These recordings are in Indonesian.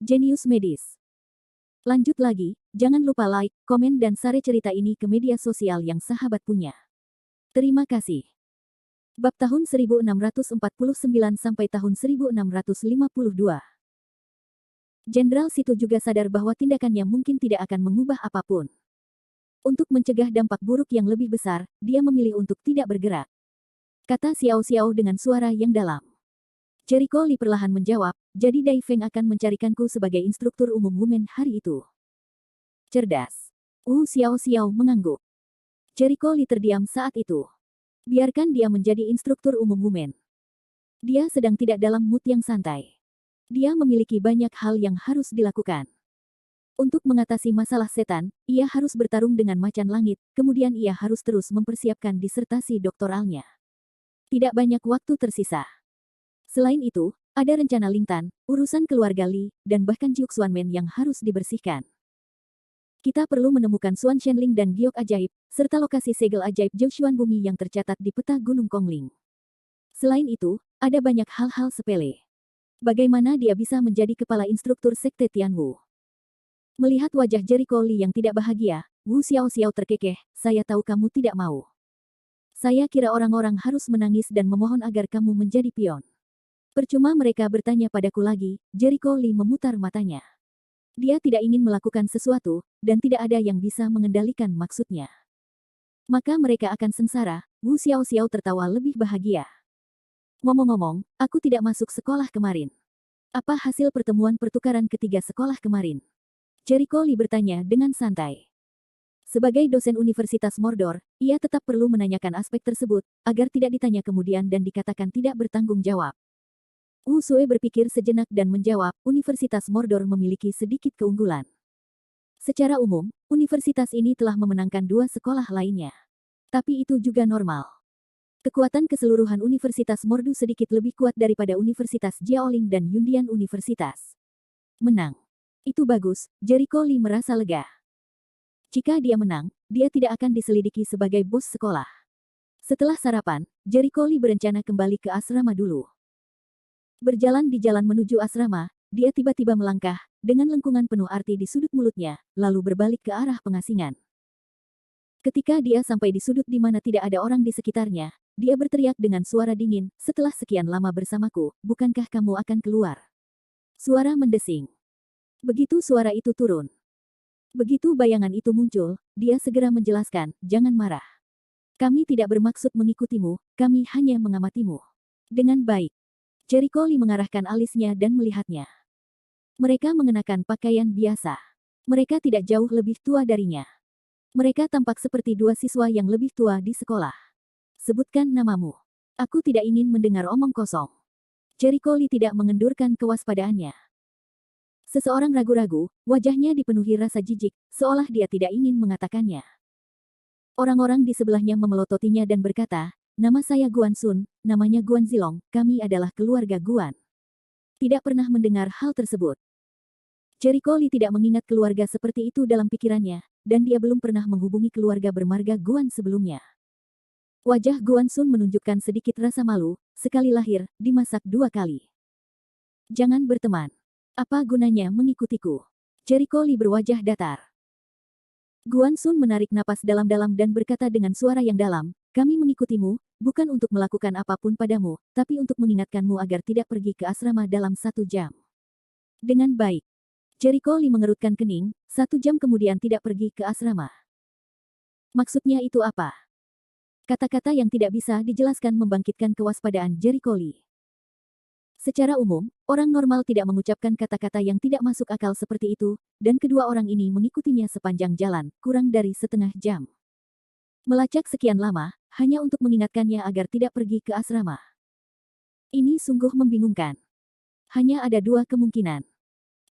Jenius Medis. Lanjut lagi, jangan lupa like, komen dan share cerita ini ke media sosial yang sahabat punya. Terima kasih. Bab tahun 1649 sampai tahun 1652. Jenderal Sito juga sadar bahwa tindakannya mungkin tidak akan mengubah apapun. Untuk mencegah dampak buruk yang lebih besar, dia memilih untuk tidak bergerak. Kata Xiao Xiao dengan suara yang dalam. Jericho Lee perlahan menjawab, jadi Dai Feng akan mencarikanku sebagai instruktur umum Wumen hari itu. Cerdas. Xiao Xiao mengangguk. Jericho Lee terdiam saat itu. Biarkan dia menjadi instruktur umum Wumen. Dia sedang tidak dalam mood yang santai. Dia memiliki banyak hal yang harus dilakukan. Untuk mengatasi masalah setan, ia harus bertarung dengan macan langit, kemudian ia harus terus mempersiapkan disertasi doktoralnya. Tidak banyak waktu tersisa. Selain itu, ada rencana Lingtan, urusan keluarga Li, dan bahkan Jiuk Xuanmen yang harus dibersihkan. Kita perlu menemukan Xuan Shenling dan giok ajaib, serta lokasi segel ajaib Jiuxuan Bumi yang tercatat di peta Gunung Kongling. Selain itu, ada banyak hal-hal sepele. Bagaimana dia bisa menjadi kepala instruktur sekte Tianwu? Melihat wajah Jericho Lee yang tidak bahagia, Wu Xiao Xiao terkekeh, saya tahu kamu tidak mau. Saya kira orang-orang harus menangis dan memohon agar kamu menjadi pion. Percuma mereka bertanya padaku lagi, Jericho Lee memutar matanya. Dia tidak ingin melakukan sesuatu, dan tidak ada yang bisa mengendalikan maksudnya. Maka mereka akan sengsara. Wu Xiao Xiao tertawa lebih bahagia. Ngomong-ngomong, aku tidak masuk sekolah kemarin. Apa hasil pertemuan pertukaran ketiga sekolah kemarin? Jericho Lee bertanya dengan santai. Sebagai dosen Universitas Mordor, ia tetap perlu menanyakan aspek tersebut, agar tidak ditanya kemudian dan dikatakan tidak bertanggung jawab. Wu Sui berpikir sejenak dan menjawab, Universitas Mordor memiliki sedikit keunggulan. Secara umum, universitas ini telah memenangkan 2 sekolah lainnya. Tapi itu juga normal. Kekuatan keseluruhan Universitas Mordu sedikit lebih kuat daripada Universitas Jiaoling dan Yundian Universitas. Menang. Itu bagus, Jericho Lee merasa lega. Jika dia menang, dia tidak akan diselidiki sebagai bos sekolah. Setelah sarapan, Jericho Lee berencana kembali ke asrama dulu. Berjalan di jalan menuju asrama, dia tiba-tiba melangkah, dengan lengkungan penuh arti di sudut mulutnya, lalu berbalik ke arah pengasingan. Ketika dia sampai di sudut di mana tidak ada orang di sekitarnya, dia berteriak dengan suara dingin, setelah sekian lama bersamaku, bukankah kamu akan keluar? Suara mendesing. Begitu suara itu turun. Begitu bayangan itu muncul, dia segera menjelaskan, jangan marah. Kami tidak bermaksud mengikutimu, kami hanya mengamatimu. Dengan baik. Jericho Lee mengarahkan alisnya dan melihatnya. Mereka mengenakan pakaian biasa. Mereka tidak jauh lebih tua darinya. Mereka tampak seperti 2 siswa yang lebih tua di sekolah. Sebutkan namamu. Aku tidak ingin mendengar omong kosong. Jericho Lee tidak mengendurkan kewaspadaannya. Seseorang ragu-ragu, wajahnya dipenuhi rasa jijik, seolah dia tidak ingin mengatakannya. Orang-orang di sebelahnya memelototinya dan berkata, nama saya Guan Sun, namanya Guan Zilong, kami adalah keluarga Guan. Tidak pernah mendengar hal tersebut. Jericho Lee tidak mengingat keluarga seperti itu dalam pikirannya, dan dia belum pernah menghubungi keluarga bermarga Guan sebelumnya. Wajah Guan Sun menunjukkan sedikit rasa malu, sekali lahir, dimasak 2 kali. Jangan berteman. Apa gunanya mengikutiku? Jericho Lee berwajah datar. Guan Sun menarik napas dalam-dalam dan berkata dengan suara yang dalam, kami mengikutimu, bukan untuk melakukan apapun padamu, tapi untuk mengingatkanmu agar tidak pergi ke asrama dalam 1 jam. Dengan baik. Jericho Lee mengerutkan kening, 1 jam kemudian tidak pergi ke asrama. Maksudnya itu apa? Kata-kata yang tidak bisa dijelaskan membangkitkan kewaspadaan Jericho Lee. Secara umum, orang normal tidak mengucapkan kata-kata yang tidak masuk akal seperti itu, dan kedua orang ini mengikutinya sepanjang jalan, kurang dari setengah jam. Melacak sekian lama, hanya untuk mengingatkannya agar tidak pergi ke asrama. Ini sungguh membingungkan. Hanya ada 2 kemungkinan.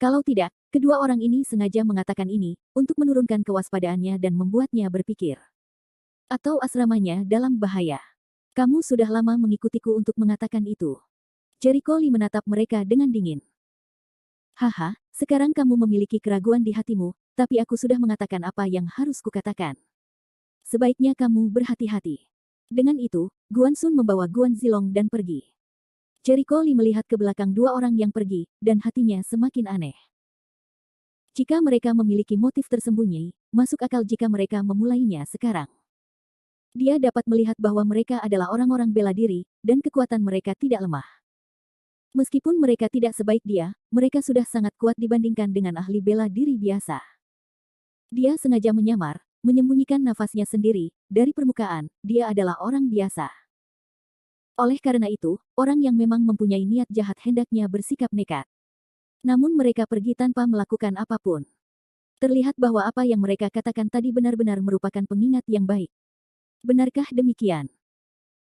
Kalau tidak, kedua orang ini sengaja mengatakan ini, untuk menurunkan kewaspadaannya dan membuatnya berpikir. Atau asramanya dalam bahaya. Kamu sudah lama mengikutiku untuk mengatakan itu. Jericho Lee menatap mereka dengan dingin. Haha, sekarang kamu memiliki keraguan di hatimu, tapi aku sudah mengatakan apa yang harus kukatakan. Sebaiknya kamu berhati-hati. Dengan itu, Guan Sun membawa Guan Zilong dan pergi. Jericho Lee melihat ke belakang 2 orang yang pergi, dan hatinya semakin aneh. Jika mereka memiliki motif tersembunyi, masuk akal jika mereka memulainya sekarang. Dia dapat melihat bahwa mereka adalah orang-orang bela diri, dan kekuatan mereka tidak lemah. Meskipun mereka tidak sebaik dia, mereka sudah sangat kuat dibandingkan dengan ahli bela diri biasa. Dia sengaja menyamar, menyembunyikan nafasnya sendiri, dari permukaan, dia adalah orang biasa. Oleh karena itu, orang yang memang mempunyai niat jahat hendaknya bersikap nekat. Namun mereka pergi tanpa melakukan apapun. Terlihat bahwa apa yang mereka katakan tadi benar-benar merupakan pengingat yang baik. Benarkah demikian?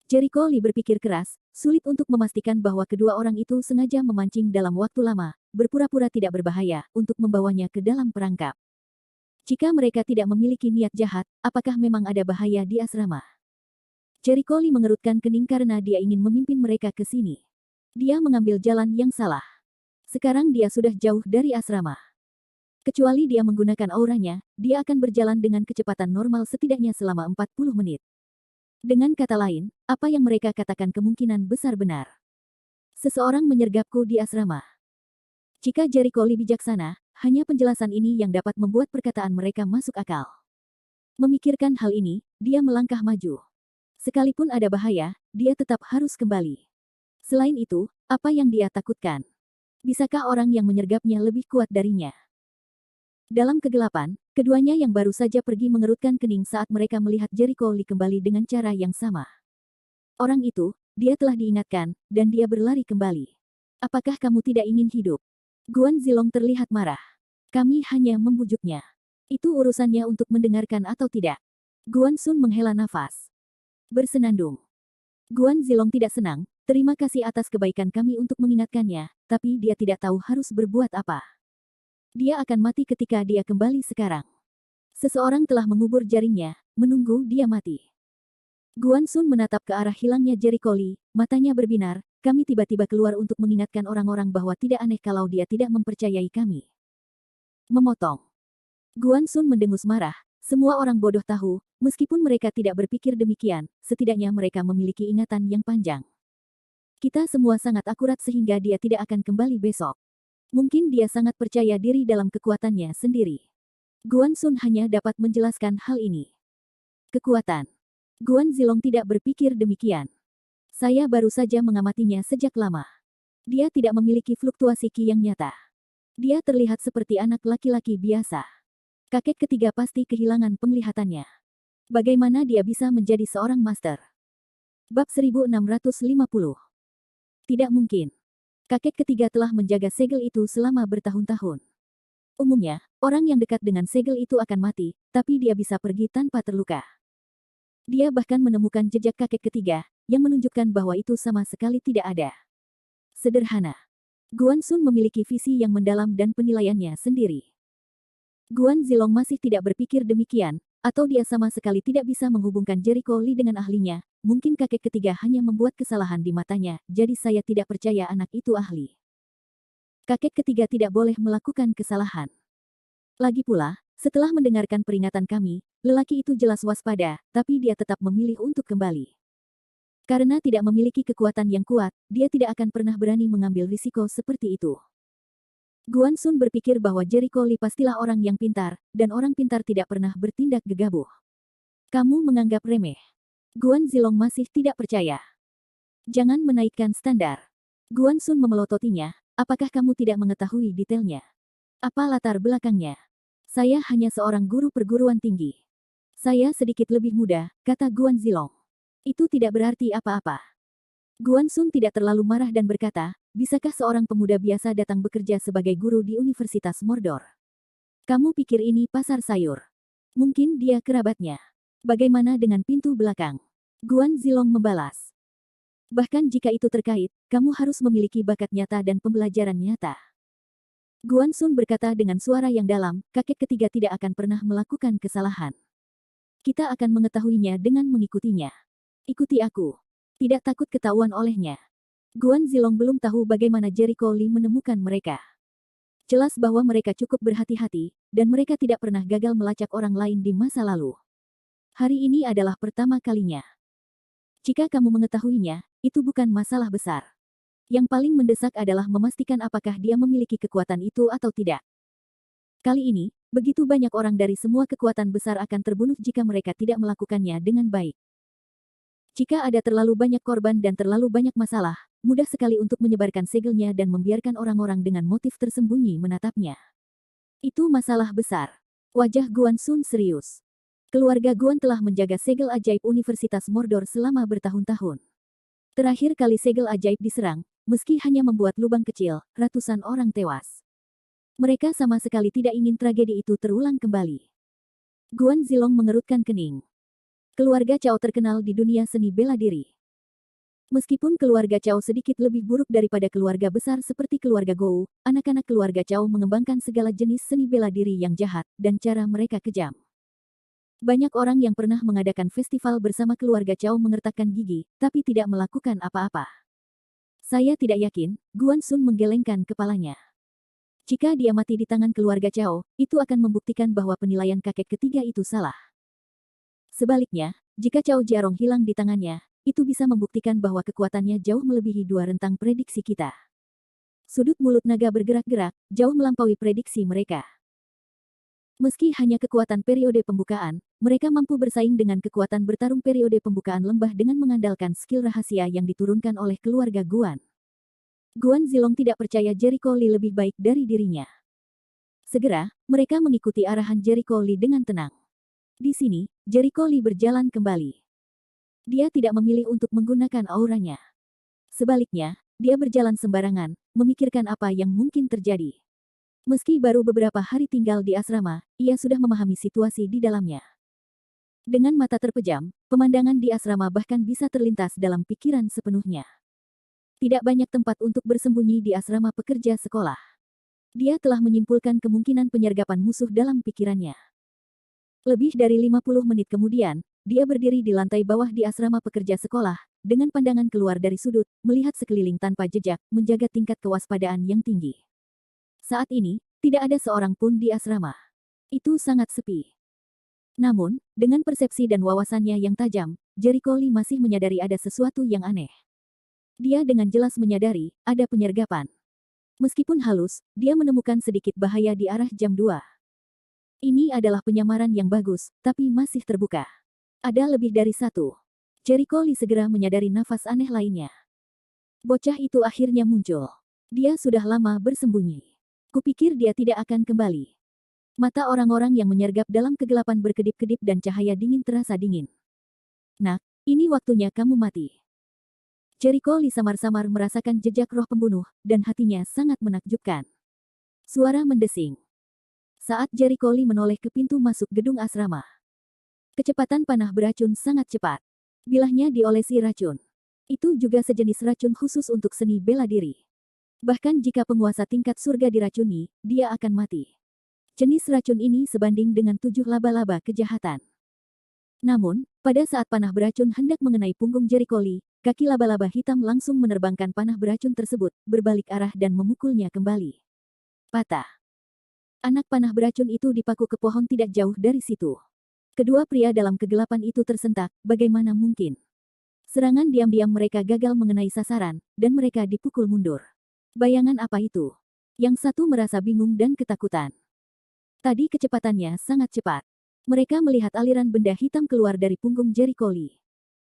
Jericho Lee berpikir keras, sulit untuk memastikan bahwa kedua orang itu sengaja memancing dalam waktu lama, berpura-pura tidak berbahaya, untuk membawanya ke dalam perangkap. Jika mereka tidak memiliki niat jahat, apakah memang ada bahaya di asrama? Jericho Lee mengerutkan kening karena dia ingin memimpin mereka ke sini. Dia mengambil jalan yang salah. Sekarang dia sudah jauh dari asrama. Kecuali dia menggunakan auranya, dia akan berjalan dengan kecepatan normal setidaknya selama 40 menit. Dengan kata lain, apa yang mereka katakan kemungkinan besar benar. Seseorang menyergapku di asrama. Jika Jericho Lee bijaksana, hanya penjelasan ini yang dapat membuat perkataan mereka masuk akal. Memikirkan hal ini, dia melangkah maju. Sekalipun ada bahaya, dia tetap harus kembali. Selain itu, apa yang dia takutkan? Bisakah orang yang menyergapnya lebih kuat darinya? Dalam kegelapan, keduanya yang baru saja pergi mengerutkan kening saat mereka melihat Jericho Lee kembali dengan cara yang sama. Orang itu, dia telah diingatkan, dan dia berlari kembali. Apakah kamu tidak ingin hidup? Guan Zilong terlihat marah. Kami hanya membujuknya. Itu urusannya untuk mendengarkan atau tidak. Guan Sun menghela nafas. Bersenandung. Guan Zilong tidak senang, terima kasih atas kebaikan kami untuk mengingatkannya, tapi dia tidak tahu harus berbuat apa. Dia akan mati ketika dia kembali sekarang. Seseorang telah mengubur jaringnya, menunggu dia mati. Guan Sun menatap ke arah hilangnya Jericho Lee, matanya berbinar, kami tiba-tiba keluar untuk mengingatkan orang-orang bahwa tidak aneh kalau dia tidak mempercayai kami. Memotong. Guan Sun mendengus marah, semua orang bodoh tahu, meskipun mereka tidak berpikir demikian, setidaknya mereka memiliki ingatan yang panjang. Kita semua sangat akurat sehingga dia tidak akan kembali besok. Mungkin dia sangat percaya diri dalam kekuatannya sendiri. Guan Sun hanya dapat menjelaskan hal ini. Kekuatan. Guan Zilong tidak berpikir demikian. Saya baru saja mengamatinya sejak lama. Dia tidak memiliki fluktuasi ki yang nyata. Dia terlihat seperti anak laki-laki biasa. Kakek ketiga pasti kehilangan penglihatannya. Bagaimana dia bisa menjadi seorang master? Bab 1650. Tidak mungkin. Kakek ketiga telah menjaga segel itu selama bertahun-tahun. Umumnya, orang yang dekat dengan segel itu akan mati, tapi dia bisa pergi tanpa terluka. Dia bahkan menemukan jejak kakek ketiga, yang menunjukkan bahwa itu sama sekali tidak ada. Sederhana. Guan Sun memiliki visi yang mendalam dan penilaiannya sendiri. Guan Zilong masih tidak berpikir demikian, atau dia sama sekali tidak bisa menghubungkan Jericho Lee dengan ahlinya. Mungkin kakek ketiga hanya membuat kesalahan di matanya, jadi saya tidak percaya anak itu ahli. Kakek ketiga tidak boleh melakukan kesalahan. Lagi pula, setelah mendengarkan peringatan kami, lelaki itu jelas waspada, tapi dia tetap memilih untuk kembali. Karena tidak memiliki kekuatan yang kuat, dia tidak akan pernah berani mengambil risiko seperti itu. Guan Sun berpikir bahwa Jericho Lee pastilah orang yang pintar, dan orang pintar tidak pernah bertindak gegabah. Kamu menganggap remeh. Guan Zilong masih tidak percaya. Jangan menaikkan standar. Guan Sun memelototinya, apakah kamu tidak mengetahui detailnya? Apa latar belakangnya? Saya hanya seorang guru perguruan tinggi. Saya sedikit lebih muda, kata Guan Zilong. Itu tidak berarti apa-apa. Guan Sun tidak terlalu marah dan berkata, bisakah seorang pemuda biasa datang bekerja sebagai guru di Universitas Mordor? Kamu pikir ini pasar sayur? Mungkin dia kerabatnya. Bagaimana dengan pintu belakang? Guan Zilong membalas. Bahkan jika itu terkait, kamu harus memiliki bakat nyata dan pembelajaran nyata. Guan Sun berkata dengan suara yang dalam, kakek ketiga tidak akan pernah melakukan kesalahan. Kita akan mengetahuinya dengan mengikutinya. Ikuti aku. Tidak takut ketahuan olehnya. Guan Zilong belum tahu bagaimana Jericho Lee menemukan mereka. Jelas bahwa mereka cukup berhati-hati, dan mereka tidak pernah gagal melacak orang lain di masa lalu. Hari ini adalah pertama kalinya. Jika kamu mengetahuinya, itu bukan masalah besar. Yang paling mendesak adalah memastikan apakah dia memiliki kekuatan itu atau tidak. Kali ini, begitu banyak orang dari semua kekuatan besar akan terbunuh jika mereka tidak melakukannya dengan baik. Jika ada terlalu banyak korban dan terlalu banyak masalah, mudah sekali untuk menyebarkan segelnya dan membiarkan orang-orang dengan motif tersembunyi menatapnya. Itu masalah besar. Wajah Guan Sun serius. Keluarga Guan telah menjaga segel ajaib Universitas Mordor selama bertahun-tahun. Terakhir kali segel ajaib diserang, meski hanya membuat lubang kecil, ratusan orang tewas. Mereka sama sekali tidak ingin tragedi itu terulang kembali. Guan Zilong mengerutkan kening. Keluarga Cao terkenal di dunia seni bela diri. Meskipun keluarga Cao sedikit lebih buruk daripada keluarga besar seperti keluarga Gou, anak-anak keluarga Cao mengembangkan segala jenis seni bela diri yang jahat, dan cara mereka kejam. Banyak orang yang pernah mengadakan festival bersama keluarga Cao mengertakkan gigi, tapi tidak melakukan apa-apa. Saya tidak yakin, Guan Sun menggelengkan kepalanya. Jika dia mati di tangan keluarga Cao, itu akan membuktikan bahwa penilaian kakek ketiga itu salah. Sebaliknya, jika Cao Jiarong hilang di tangannya, itu bisa membuktikan bahwa kekuatannya jauh melebihi dua rentang prediksi kita. Sudut mulut naga bergerak-gerak, jauh melampaui prediksi mereka. Meski hanya kekuatan periode pembukaan, mereka mampu bersaing dengan kekuatan bertarung periode pembukaan lembah dengan mengandalkan skill rahasia yang diturunkan oleh keluarga Guan. Guan Zilong tidak percaya Jericho Lee lebih baik dari dirinya. Segera, mereka mengikuti arahan Jericho Lee dengan tenang. Di sini, Jericho Lee berjalan kembali. Dia tidak memilih untuk menggunakan auranya. Sebaliknya, dia berjalan sembarangan, memikirkan apa yang mungkin terjadi. Meski baru beberapa hari tinggal di asrama, ia sudah memahami situasi di dalamnya. Dengan mata terpejam, pemandangan di asrama bahkan bisa terlintas dalam pikiran sepenuhnya. Tidak banyak tempat untuk bersembunyi di asrama pekerja sekolah. Dia telah menyimpulkan kemungkinan penyergapan musuh dalam pikirannya. Lebih dari 50 menit kemudian, dia berdiri di lantai bawah di asrama pekerja sekolah, dengan pandangan keluar dari sudut, melihat sekeliling tanpa jejak, menjaga tingkat kewaspadaan yang tinggi. Saat ini, tidak ada seorang pun di asrama. Itu sangat sepi. Namun, dengan persepsi dan wawasannya yang tajam, Jericho Lee masih menyadari ada sesuatu yang aneh. Dia dengan jelas menyadari, ada penyergapan. Meskipun halus, dia menemukan sedikit bahaya di arah jam 2. Ini adalah penyamaran yang bagus, tapi masih terbuka. Ada lebih dari satu. Jericho Lee segera menyadari nafas aneh lainnya. Bocah itu akhirnya muncul. Dia sudah lama bersembunyi. Kupikir dia tidak akan kembali. Mata orang-orang yang menyergap dalam kegelapan berkedip-kedip dan cahaya dingin terasa dingin. Nak, ini waktunya kamu mati. Jericho Lee samar-samar merasakan jejak roh pembunuh, dan hatinya sangat menakjubkan. Suara mendesing. Saat Jericho Lee menoleh ke pintu masuk gedung asrama. Kecepatan panah beracun sangat cepat. Bilahnya diolesi racun. Itu juga sejenis racun khusus untuk seni bela diri. Bahkan jika penguasa tingkat surga diracuni, dia akan mati. Jenis racun ini sebanding dengan 7 laba-laba kejahatan. Namun, pada saat panah beracun hendak mengenai punggung Jericho Lee, kaki laba-laba hitam langsung menerbangkan panah beracun tersebut, berbalik arah dan memukulnya kembali. Patah. Anak panah beracun itu dipaku ke pohon tidak jauh dari situ. Kedua pria dalam kegelapan itu tersentak, bagaimana mungkin? Serangan diam-diam mereka gagal mengenai sasaran, dan mereka dipukul mundur. Bayangan apa itu? Yang satu merasa bingung dan ketakutan. Tadi kecepatannya sangat cepat. Mereka melihat aliran benda hitam keluar dari punggung Jericho Lee.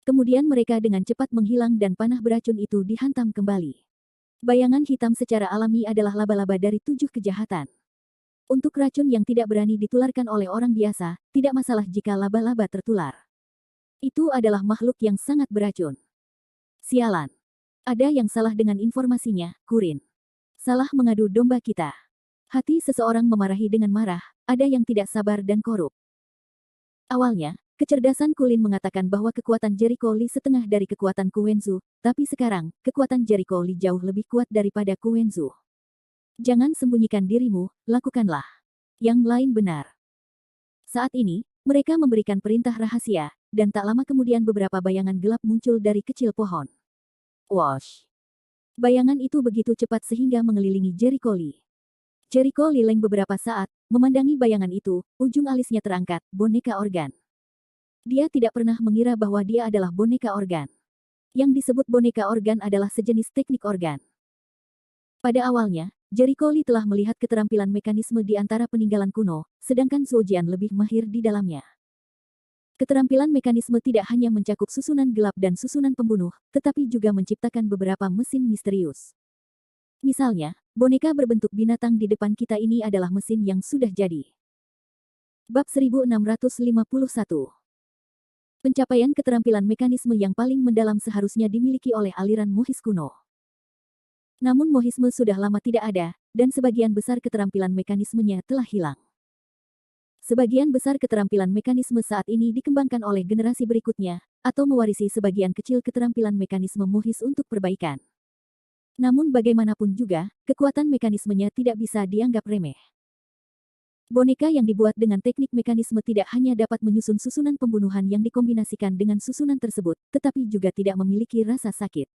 Kemudian mereka dengan cepat menghilang dan panah beracun itu dihantam kembali. Bayangan hitam secara alami adalah laba-laba dari 7 kejahatan. Untuk racun yang tidak berani ditularkan oleh orang biasa, tidak masalah jika laba-laba tertular. Itu adalah makhluk yang sangat beracun. Sialan. Ada yang salah dengan informasinya, Kurin. Salah mengadu domba kita. Hati seseorang memarahi dengan marah, ada yang tidak sabar dan korup. Awalnya, kecerdasan Kulin mengatakan bahwa kekuatan Jericho Lee setengah dari kekuatan Ku Wenzu, tapi sekarang, kekuatan Jericho Lee jauh lebih kuat daripada Ku Wenzu. Jangan sembunyikan dirimu, lakukanlah. Yang lain benar. Saat ini, mereka memberikan perintah rahasia, dan tak lama kemudian beberapa bayangan gelap muncul dari kecil pohon. Wash. Bayangan itu begitu cepat sehingga mengelilingi Jericho Lee. Jericho Lee beberapa saat, memandangi bayangan itu, ujung alisnya terangkat, boneka organ. Dia tidak pernah mengira bahwa dia adalah boneka organ. Yang disebut boneka organ adalah sejenis teknik organ. Pada awalnya, Jericho Lee telah melihat keterampilan mekanisme di antara peninggalan kuno, sedangkan Zhuojian lebih mahir di dalamnya. Keterampilan mekanisme tidak hanya mencakup susunan gelap dan susunan pembunuh, tetapi juga menciptakan beberapa mesin misterius. Misalnya, boneka berbentuk binatang di depan kita ini adalah mesin yang sudah jadi. Bab 1651. Pencapaian keterampilan mekanisme yang paling mendalam seharusnya dimiliki oleh aliran Mohis kuno. Namun Mohisme sudah lama tidak ada, dan sebagian besar keterampilan mekanismenya telah hilang. Sebagian besar keterampilan mekanisme saat ini dikembangkan oleh generasi berikutnya, atau mewarisi sebagian kecil keterampilan mekanisme Mohis untuk perbaikan. Namun bagaimanapun juga, kekuatan mekanismenya tidak bisa dianggap remeh. Boneka yang dibuat dengan teknik mekanisme tidak hanya dapat menyusun susunan pembunuhan yang dikombinasikan dengan susunan tersebut, tetapi juga tidak memiliki rasa sakit.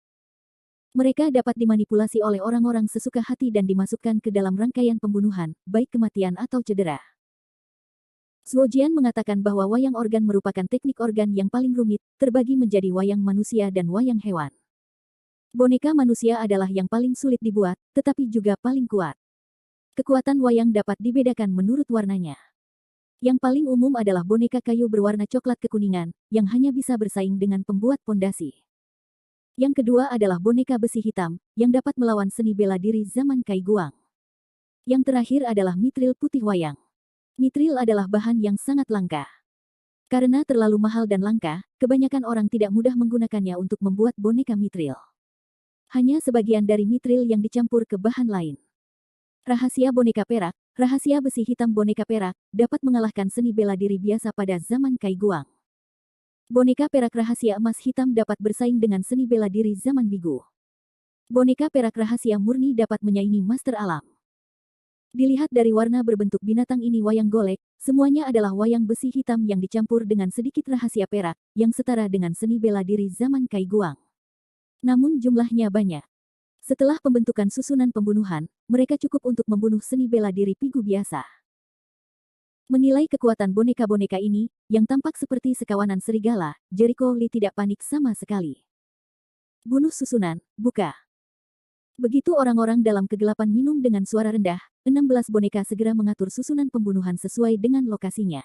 Mereka dapat dimanipulasi oleh orang-orang sesuka hati dan dimasukkan ke dalam rangkaian pembunuhan, baik kematian atau cedera. Zhuojian mengatakan bahwa wayang organ merupakan teknik organ yang paling rumit, terbagi menjadi wayang manusia dan wayang hewan. Boneka manusia adalah yang paling sulit dibuat, tetapi juga paling kuat. Kekuatan wayang dapat dibedakan menurut warnanya. Yang paling umum adalah boneka kayu berwarna coklat kekuningan, yang hanya bisa bersaing dengan pembuat pondasi. Yang kedua adalah boneka besi hitam, yang dapat melawan seni bela diri zaman Kai Guang. Yang terakhir adalah mitril putih wayang. Mitril adalah bahan yang sangat langka. Karena terlalu mahal dan langka, kebanyakan orang tidak mudah menggunakannya untuk membuat boneka mitril. Hanya sebagian dari mitril yang dicampur ke bahan lain. Rahasia boneka perak, rahasia besi hitam boneka perak, dapat mengalahkan seni bela diri biasa pada zaman Kai Guang. Boneka perak rahasia emas hitam dapat bersaing dengan seni bela diri zaman Bigu. Boneka perak rahasia murni dapat menyaingi master alam. Dilihat dari warna berbentuk binatang ini wayang golek, semuanya adalah wayang besi hitam yang dicampur dengan sedikit rahasia perak, yang setara dengan seni bela diri zaman Kai Guang. Namun jumlahnya banyak. Setelah pembentukan susunan pembunuhan, mereka cukup untuk membunuh seni bela diri Bigu biasa. Menilai kekuatan boneka-boneka ini, yang tampak seperti sekawanan serigala, Jericho Lee tidak panik sama sekali. Bunuh susunan, buka. Begitu orang-orang dalam kegelapan minum dengan suara rendah, 16 boneka segera mengatur susunan pembunuhan sesuai dengan lokasinya.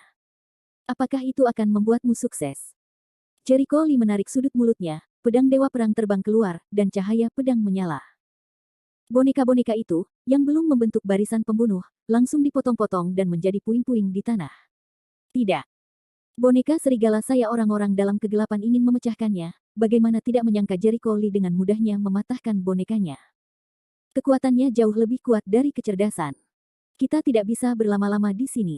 Apakah itu akan membuatmu sukses? Jericho Lee menarik sudut mulutnya, pedang dewa perang terbang keluar, dan cahaya pedang menyala. Boneka-boneka itu, yang belum membentuk barisan pembunuh, langsung dipotong-potong dan menjadi puing-puing di tanah. Tidak. Boneka serigala saya orang-orang dalam kegelapan ingin memecahkannya, bagaimana tidak menyangka Jericho Lee dengan mudahnya mematahkan bonekanya. Kekuatannya jauh lebih kuat dari kecerdasan. Kita tidak bisa berlama-lama di sini.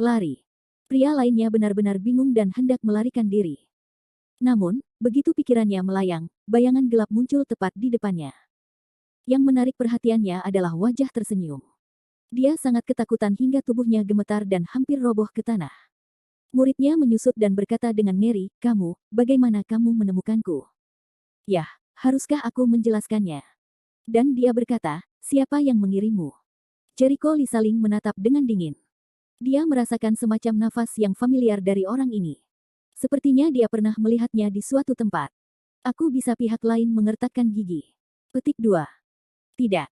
Lari. Pria lainnya benar-benar bingung dan hendak melarikan diri. Namun, begitu pikirannya melayang, bayangan gelap muncul tepat di depannya. Yang menarik perhatiannya adalah wajah tersenyum. Dia sangat ketakutan hingga tubuhnya gemetar dan hampir roboh ke tanah. Muridnya menyusut dan berkata dengan ngeri, "Kamu, bagaimana kamu menemukanku?" "Yah, haruskah aku menjelaskannya?" Dan dia berkata, "Siapa yang mengirimmu?" Jericho Lee saling menatap dengan dingin. Dia merasakan semacam nafas yang familiar dari orang ini. Sepertinya dia pernah melihatnya di suatu tempat. Aku bisa pihak lain mengertakkan gigi. Petik 2. Tidak.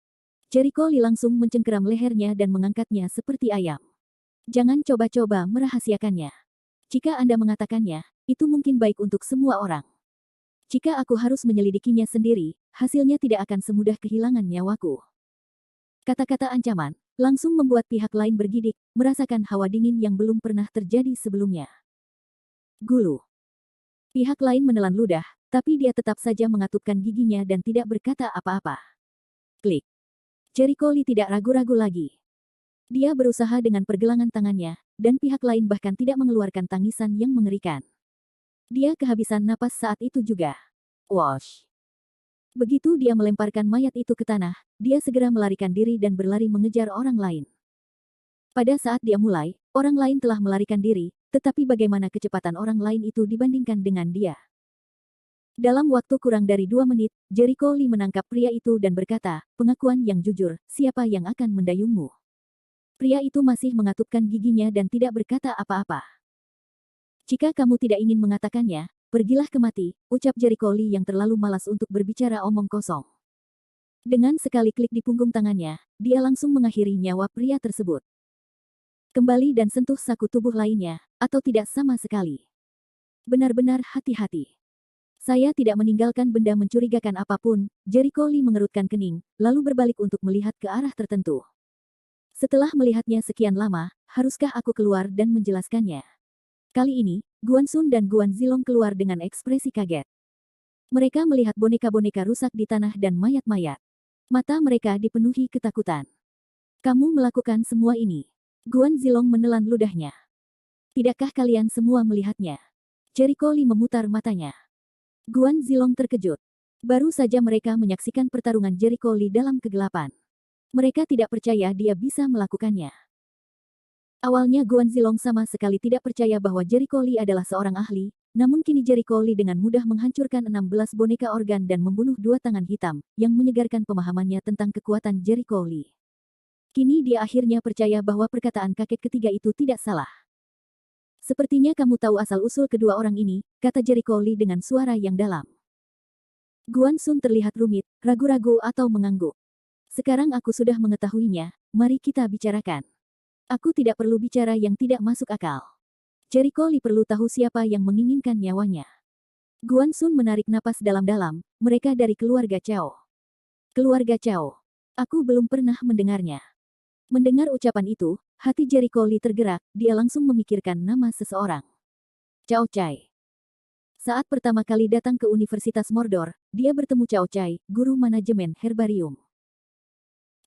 Jericho Lee langsung mencengkeram lehernya dan mengangkatnya seperti ayam. Jangan coba-coba merahasiakannya. Jika Anda mengatakannya, itu mungkin baik untuk semua orang. Jika aku harus menyelidikinya sendiri, hasilnya tidak akan semudah kehilangan nyawaku. Kata-kata ancaman, langsung membuat pihak lain bergidik, merasakan hawa dingin yang belum pernah terjadi sebelumnya. Gulu. Pihak lain menelan ludah, tapi dia tetap saja mengatupkan giginya dan tidak berkata apa-apa. Klik. Jericho Lee tidak ragu-ragu lagi. Dia berusaha dengan pergelangan tangannya, dan pihak lain bahkan tidak mengeluarkan tangisan yang mengerikan. Dia kehabisan napas saat itu juga. Wash. Begitu dia melemparkan mayat itu ke tanah, dia segera melarikan diri dan berlari mengejar orang lain. Pada saat dia mulai, orang lain telah melarikan diri, tetapi bagaimana kecepatan orang lain itu dibandingkan dengan dia? Dalam waktu kurang dari 2 menit, Jericho Lee menangkap pria itu dan berkata, "Pengakuan yang jujur, siapa yang akan mendayungmu?" Pria itu masih mengatupkan giginya dan tidak berkata apa-apa. "Jika kamu tidak ingin mengatakannya, pergilah ke mati," ucap Jericho Lee yang terlalu malas untuk berbicara omong kosong. Dengan sekali klik di punggung tangannya, dia langsung mengakhiri nyawa pria tersebut. Kembali dan sentuh saku tubuh lainnya, atau tidak sama sekali. Benar-benar hati-hati. Saya tidak meninggalkan benda mencurigakan apapun, Jericho Lee mengerutkan kening, lalu berbalik untuk melihat ke arah tertentu. Setelah melihatnya sekian lama, haruskah aku keluar dan menjelaskannya? Kali ini, Guan Sun dan Guan Zilong keluar dengan ekspresi kaget. Mereka melihat boneka-boneka rusak di tanah dan mayat-mayat. Mata mereka dipenuhi ketakutan. Kamu melakukan semua ini. Guan Zilong menelan ludahnya. Tidakkah kalian semua melihatnya? Jericho Lee memutar matanya. Guan Zilong terkejut. Baru saja mereka menyaksikan pertarungan Jericho Lee dalam kegelapan. Mereka tidak percaya dia bisa melakukannya. Awalnya Guan Zilong sama sekali tidak percaya bahwa Jericho Lee adalah seorang ahli, namun kini Jericho Lee dengan mudah menghancurkan 16 boneka organ dan membunuh 2 tangan hitam, yang menyegarkan pemahamannya tentang kekuatan Jericho Lee. Kini dia akhirnya percaya bahwa perkataan kakek ketiga itu tidak salah. Sepertinya kamu tahu asal-usul kedua orang ini, kata Jericho Lee dengan suara yang dalam. Guan Sun terlihat rumit, ragu-ragu atau mengangguk. Sekarang aku sudah mengetahuinya, mari kita bicarakan. Aku tidak perlu bicara yang tidak masuk akal. Jericho Lee perlu tahu siapa yang menginginkan nyawanya. Guan Sun menarik napas dalam-dalam, mereka dari keluarga Chao. Keluarga Chao. Aku belum pernah mendengarnya. Mendengar ucapan itu, hati Jericho Lee tergerak, dia langsung memikirkan nama seseorang. Cao Cai. Saat pertama kali datang ke Universitas Mordor, dia bertemu Cao Cai, guru manajemen herbarium.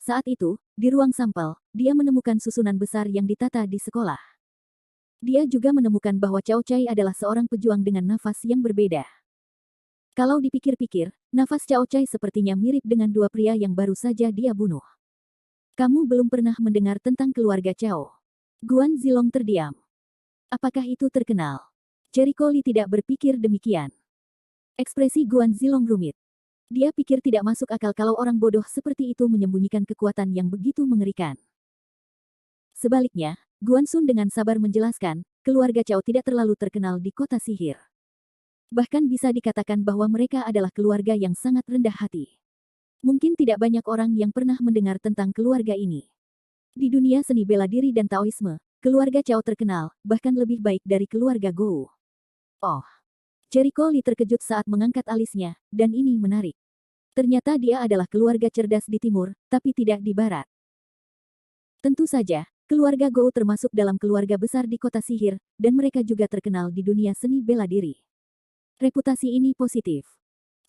Saat itu, di ruang sampel, dia menemukan susunan besar yang ditata di sekolah. Dia juga menemukan bahwa Cao Cai adalah seorang pejuang dengan nafas yang berbeda. Kalau dipikir-pikir, nafas Cao Cai sepertinya mirip dengan 2 pria yang baru saja dia bunuh. Kamu belum pernah mendengar tentang keluarga Chao. Guan Zilong terdiam. Apakah itu terkenal? Jericho Lee tidak berpikir demikian. Ekspresi Guan Zilong rumit. Dia pikir tidak masuk akal kalau orang bodoh seperti itu menyembunyikan kekuatan yang begitu mengerikan. Sebaliknya, Guan Sun dengan sabar menjelaskan, keluarga Chao tidak terlalu terkenal di kota sihir. Bahkan bisa dikatakan bahwa mereka adalah keluarga yang sangat rendah hati. Mungkin tidak banyak orang yang pernah mendengar tentang keluarga ini. Di dunia seni bela diri dan Taoisme, keluarga Chao terkenal, bahkan lebih baik dari keluarga Gou. Oh. Jericho Lee terkejut saat mengangkat alisnya, dan ini menarik. Ternyata dia adalah keluarga cerdas di timur, tapi tidak di barat. Tentu saja, keluarga Gou termasuk dalam keluarga besar di kota sihir, dan mereka juga terkenal di dunia seni bela diri. Reputasi ini positif.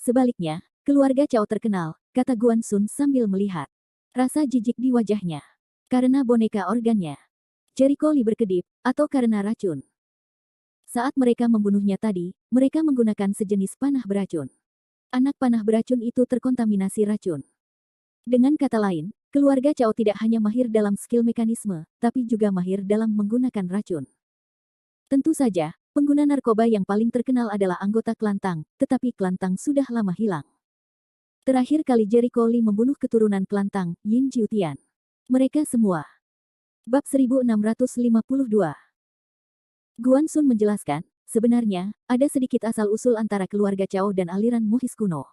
Sebaliknya, keluarga Chao terkenal, kata Guan Sun sambil melihat. Rasa jijik di wajahnya. Karena boneka organnya. Jericho Lee berkedip, atau karena racun. Saat mereka membunuhnya tadi, mereka menggunakan sejenis panah beracun. Anak panah beracun itu terkontaminasi racun. Dengan kata lain, keluarga Chao tidak hanya mahir dalam skill mekanisme, tapi juga mahir dalam menggunakan racun. Tentu saja, pengguna narkoba yang paling terkenal adalah anggota Klantang, tetapi Klantang sudah lama hilang. Terakhir kali Jericho Lee membunuh keturunan Klantang, Yin Jiutian. Mereka semua. Bab 1652. Guan Sun menjelaskan, sebenarnya, ada sedikit asal-usul antara keluarga Chao dan aliran Mohis kuno.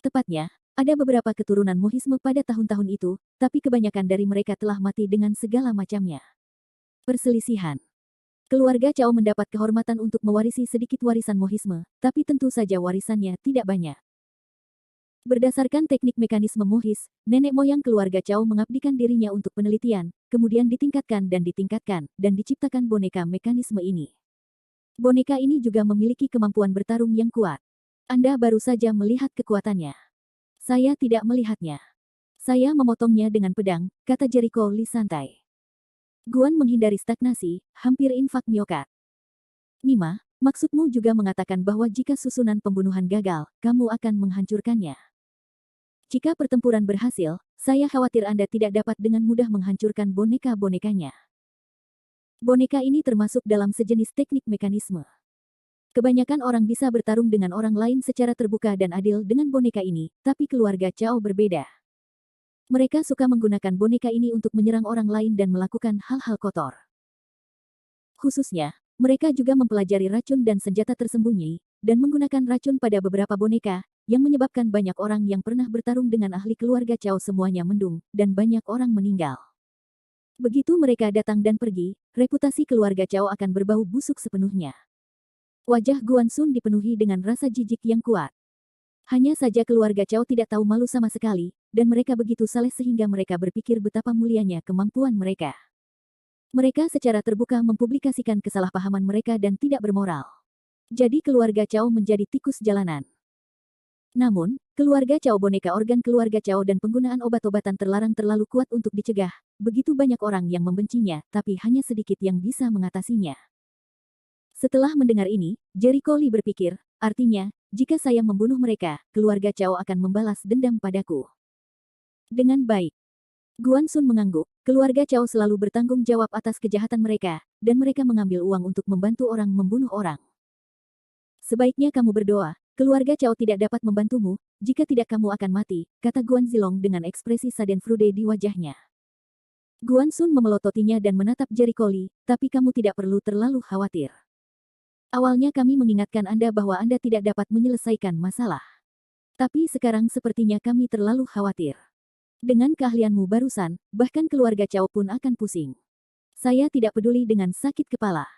Tepatnya, ada beberapa keturunan Mohisme pada tahun-tahun itu, tapi kebanyakan dari mereka telah mati dengan segala macamnya. Perselisihan. Keluarga Chao mendapat kehormatan untuk mewarisi sedikit warisan Mohisme, tapi tentu saja warisannya tidak banyak. Berdasarkan teknik mekanisme Mohis, nenek moyang keluarga Chao mengabdikan dirinya untuk penelitian, kemudian ditingkatkan, dan diciptakan boneka mekanisme ini. Boneka ini juga memiliki kemampuan bertarung yang kuat. Anda baru saja melihat kekuatannya. Saya tidak melihatnya. Saya memotongnya dengan pedang, kata Jericho Lee santai. Guan menghindari stagnasi, hampir infak miokat. Nima, maksudmu juga mengatakan bahwa jika susunan pembunuhan gagal, kamu akan menghancurkannya. Jika pertempuran berhasil, saya khawatir Anda tidak dapat dengan mudah menghancurkan boneka-bonekanya. Boneka ini termasuk dalam sejenis teknik mekanisme. Kebanyakan orang bisa bertarung dengan orang lain secara terbuka dan adil dengan boneka ini, tapi keluarga Chao berbeda. Mereka suka menggunakan boneka ini untuk menyerang orang lain dan melakukan hal-hal kotor. Khususnya, mereka juga mempelajari racun dan senjata tersembunyi, dan menggunakan racun pada beberapa boneka, yang menyebabkan banyak orang yang pernah bertarung dengan ahli keluarga Cao semuanya mendung, dan banyak orang meninggal. Begitu mereka datang dan pergi, reputasi keluarga Cao akan berbau busuk sepenuhnya. Wajah Guan Xun dipenuhi dengan rasa jijik yang kuat. Hanya saja keluarga Cao tidak tahu malu sama sekali, dan mereka begitu saleh sehingga mereka berpikir betapa mulianya kemampuan mereka. Mereka secara terbuka mempublikasikan kesalahpahaman mereka dan tidak bermoral. Jadi keluarga Cao menjadi tikus jalanan. Namun, keluarga Cao boneka organ keluarga Cao dan penggunaan obat-obatan terlarang terlalu kuat untuk dicegah. Begitu banyak orang yang membencinya, tapi hanya sedikit yang bisa mengatasinya. Setelah mendengar ini, Jericho Lee berpikir, artinya, jika saya membunuh mereka, keluarga Cao akan membalas dendam padaku. Dengan baik. Guan Xun mengangguk, keluarga Cao selalu bertanggung jawab atas kejahatan mereka, dan mereka mengambil uang untuk membantu orang membunuh orang. Sebaiknya kamu berdoa, keluarga Cao tidak dapat membantumu, jika tidak kamu akan mati, kata Guan Zilong dengan ekspresi Schadenfreude di wajahnya. Guan Xun memelototinya dan menatap Jericho Lee, tapi kamu tidak perlu terlalu khawatir. Awalnya kami mengingatkan Anda bahwa Anda tidak dapat menyelesaikan masalah. Tapi sekarang sepertinya kami terlalu khawatir. Dengan keahlianmu barusan, bahkan keluarga Cao pun akan pusing. Saya tidak peduli dengan sakit kepala.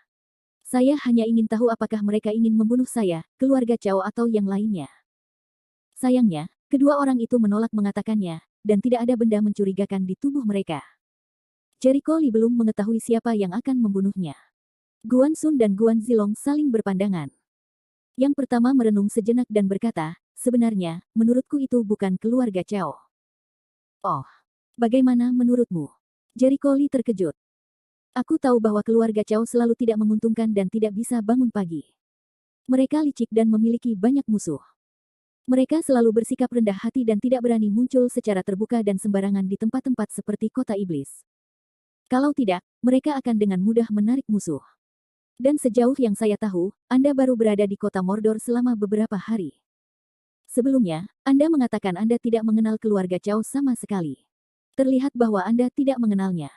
Saya hanya ingin tahu apakah mereka ingin membunuh saya, keluarga Cao atau yang lainnya. Sayangnya, kedua orang itu menolak mengatakannya, dan tidak ada benda mencurigakan di tubuh mereka. Jericho Lee belum mengetahui siapa yang akan membunuhnya. Guan Xun dan Guan Zilong saling berpandangan. Yang pertama merenung sejenak dan berkata, sebenarnya, menurutku itu bukan keluarga Cao. Oh, bagaimana menurutmu? Jericho Lee terkejut. Aku tahu bahwa keluarga Cao selalu tidak menguntungkan dan tidak bisa bangun pagi. Mereka licik dan memiliki banyak musuh. Mereka selalu bersikap rendah hati dan tidak berani muncul secara terbuka dan sembarangan di tempat-tempat seperti kota iblis. Kalau tidak, mereka akan dengan mudah menarik musuh. Dan sejauh yang saya tahu, Anda baru berada di kota Mordor selama beberapa hari. Sebelumnya, Anda mengatakan Anda tidak mengenal keluarga Cao sama sekali. Terlihat bahwa Anda tidak mengenalnya.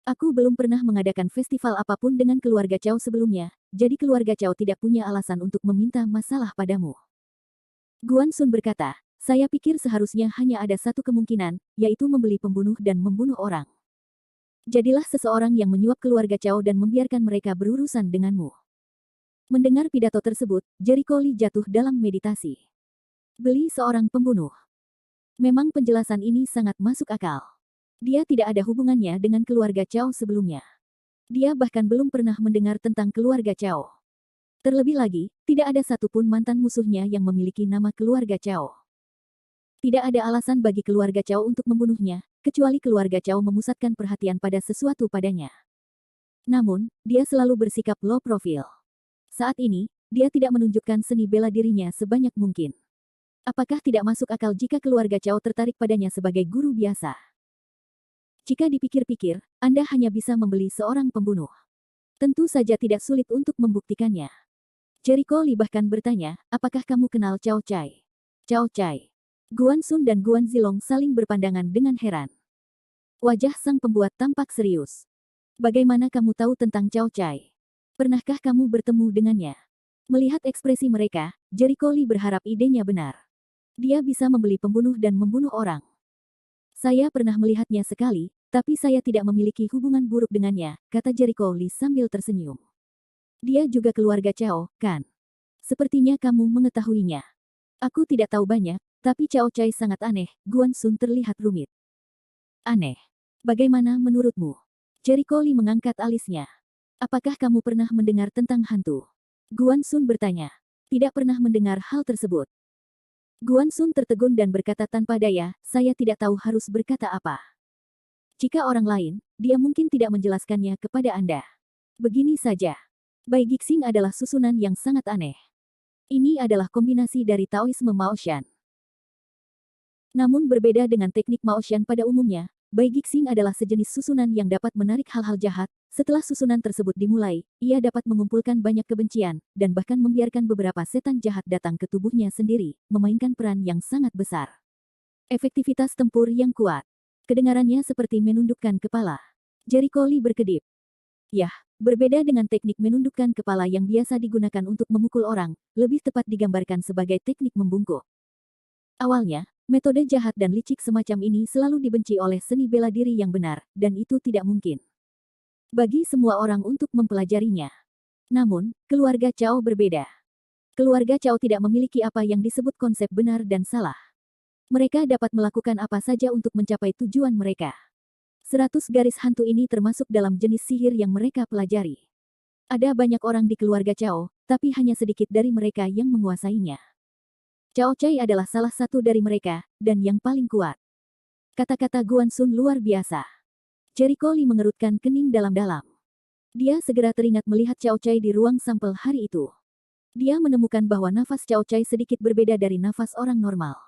Aku belum pernah mengadakan festival apapun dengan keluarga Cao sebelumnya, jadi keluarga Cao tidak punya alasan untuk meminta masalah padamu. Guan Xun berkata, saya pikir seharusnya hanya ada satu kemungkinan, yaitu membeli pembunuh dan membunuh orang. Jadilah seseorang yang menyuap keluarga Cao dan membiarkan mereka berurusan denganmu. Mendengar pidato tersebut, Jericho Lee jatuh dalam meditasi. Beli seorang pembunuh. Memang penjelasan ini sangat masuk akal. Dia tidak ada hubungannya dengan keluarga Cao sebelumnya. Dia bahkan belum pernah mendengar tentang keluarga Cao. Terlebih lagi, tidak ada satupun mantan musuhnya yang memiliki nama keluarga Cao. Tidak ada alasan bagi keluarga Cao untuk membunuhnya, kecuali keluarga Cao memusatkan perhatian pada sesuatu padanya. Namun, dia selalu bersikap low profile. Saat ini, dia tidak menunjukkan seni bela dirinya sebanyak mungkin. Apakah tidak masuk akal jika keluarga Cao tertarik padanya sebagai guru biasa? Jika dipikir-pikir, Anda hanya bisa membeli seorang pembunuh. Tentu saja tidak sulit untuk membuktikannya. Jericho Lee bahkan bertanya, apakah kamu kenal Cao Cai? Cao Cai. Guan Xun dan Guan Zilong saling berpandangan dengan heran. Wajah sang pembuat tampak serius. Bagaimana kamu tahu tentang Cao Cai? Pernahkah kamu bertemu dengannya? Melihat ekspresi mereka, Jericho Lee berharap idenya benar. Dia bisa membeli pembunuh dan membunuh orang. Saya pernah melihatnya sekali, tapi saya tidak memiliki hubungan buruk dengannya, kata Jericho Lee sambil tersenyum. Dia juga keluarga Cao, kan? Sepertinya kamu mengetahuinya. Aku tidak tahu banyak, tapi Cao Cai sangat aneh, Guan Xun terlihat rumit. Aneh. Bagaimana menurutmu? Jericho Lee mengangkat alisnya. Apakah kamu pernah mendengar tentang hantu? Guan Xun bertanya. Tidak pernah mendengar hal tersebut. Guan Xun tertegun dan berkata tanpa daya, saya tidak tahu harus berkata apa. Jika orang lain, dia mungkin tidak menjelaskannya kepada Anda. Begini saja. Bai Gixing adalah susunan yang sangat aneh. Ini adalah kombinasi dari Taoisme Maoshan. Namun berbeda dengan teknik Maoshan pada umumnya, Bai Gixing adalah sejenis susunan yang dapat menarik hal-hal jahat. Setelah susunan tersebut dimulai, ia dapat mengumpulkan banyak kebencian, dan bahkan membiarkan beberapa setan jahat datang ke tubuhnya sendiri, memainkan peran yang sangat besar. Efektivitas tempur yang kuat. Kedengarannya seperti menundukkan kepala. Jericho Lee berkedip. Yah, berbeda dengan teknik menundukkan kepala yang biasa digunakan untuk memukul orang, lebih tepat digambarkan sebagai teknik membungkuk. Awalnya, metode jahat dan licik semacam ini selalu dibenci oleh seni bela diri yang benar, dan itu tidak mungkin bagi semua orang untuk mempelajarinya. Namun, keluarga Cao berbeda. Keluarga Cao tidak memiliki apa yang disebut konsep benar dan salah. Mereka dapat melakukan apa saja untuk mencapai tujuan mereka. 100 garis hantu ini termasuk dalam jenis sihir yang mereka pelajari. Ada banyak orang di keluarga Cao, tapi hanya sedikit dari mereka yang menguasainya. Cao Cai adalah salah satu dari mereka, dan yang paling kuat. Kata-kata Guan Sun luar biasa. Jericho Lee mengerutkan kening dalam-dalam. Dia segera teringat melihat Cao Cai di ruang sampel hari itu. Dia menemukan bahwa nafas Cao Cai sedikit berbeda dari nafas orang normal.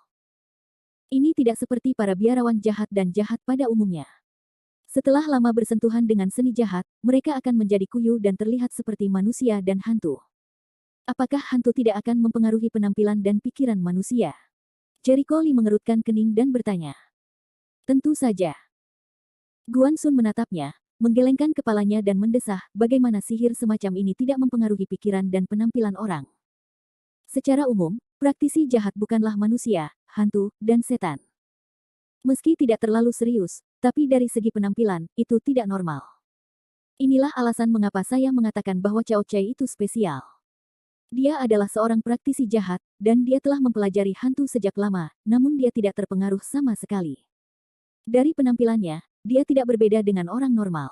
Ini tidak seperti para biarawan jahat dan jahat pada umumnya. Setelah lama bersentuhan dengan seni jahat, mereka akan menjadi kuyu dan terlihat seperti manusia dan hantu. Apakah hantu tidak akan mempengaruhi penampilan dan pikiran manusia? Jericho Lee mengerutkan kening dan bertanya. Tentu saja. Guan Sun menatapnya, menggelengkan kepalanya dan mendesah, bagaimana sihir semacam ini tidak mempengaruhi pikiran dan penampilan orang. Secara umum, praktisi jahat bukanlah manusia, hantu, dan setan. Meski tidak terlalu serius, tapi dari segi penampilan, itu tidak normal. Inilah alasan mengapa saya mengatakan bahwa Cao Cai itu spesial. Dia adalah seorang praktisi jahat, dan dia telah mempelajari hantu sejak lama, namun dia tidak terpengaruh sama sekali. Dari penampilannya, dia tidak berbeda dengan orang normal.